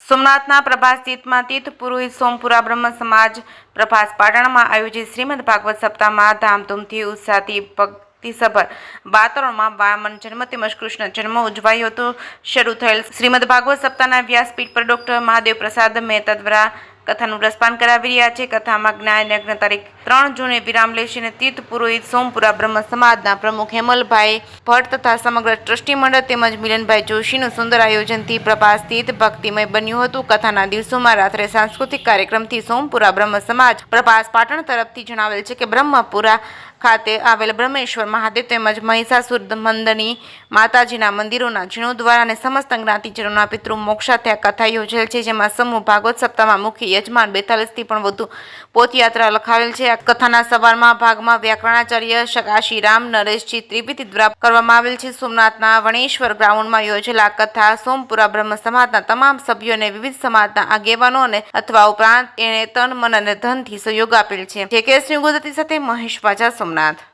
સોમનાથના પ્રભાસ તીર્થમાં તીર્થ પુરોહિત સોમપુરા બ્રહ્મ સમાજ પ્રભાસ પાટણમાં આયોજિત શ્રીમદ ભાગવત સપ્તાહમાં ધામધૂમથી ઉત્સાહથી ભક્તિસભર વાતાવરણમાં વામન જન્મ તેમજ કૃષ્ણ જન્મ ઉજવાયો હતો। શરૂ થયેલ શ્રીમદ ભાગવત સપ્તાહના વ્યાસપીઠ પર ડોક્ટર મહાદેવ પ્રસાદ મહેતા દ્વારા કથાનું રસપાન કરાવી રહ્યા છે। કથામાં જ્ઞાન યજ્ઞ તારીખ 3 જૂને વિરામ લેશે અને તીર્થ પુરોહિત સોમપુરા બ્રહ્મ સમાજના પ્રમુખ હેમલભાઈ ભટ્ટ તથા સમગ્ર ટ્રસ્ટી મંડળ તેમજ મિલનભાઈ જોશીનું સુંદર આયોજનથી પ્રભાસ તીર્થ ભક્તિમય બન્યું હતું। કથાના દિવસોમાં રાત્રે સાંસ્કૃતિક કાર્યક્રમથી સોમપુરા બ્રહ્મ સમાજ પ્રભાસ પાટણ તરફથી જણાવેલ છે કે બ્રહ્મપુરા ખાતે આવેલ બ્રહ્મેશ્વર મહાદેવ તેમજ મહિષાસુર મંદની માતાજીના મંદિરોના જીર્ણોદ્વાર અને સમસ્ત જ્ઞાતિજનોના પિતૃ મોક્ષાથ્યા કથા યોજેલ છે, જેમાં સમૂહ ભાગવત સપ્તાહમાં મુખ્ય યજમાન 42 થી પણ વધુ પોથયાત્રા લખાવેલ છે। આ કથાના સવારમાં ભાગમાં વ્યાકરણાચાર્ય શકાશી રામ નરેશજી ત્રિવેદી દ્વારા કરવામાં આવેલ છે। સોમનાથના વણેશ્વર ગ્રાઉન્ડમાં યોજેલા કથા સોમપુરા બ્રહ્મ સમાજના તમામ સભ્યોને વિવિધ સમાજના આગેવાનો અને અથવા ઉપરાંત એને તન મન અને ધનથી સહયોગ આપેલ છે। જે કે ગુજરાતી સાથે મહેશ વાજા સોમનાથ।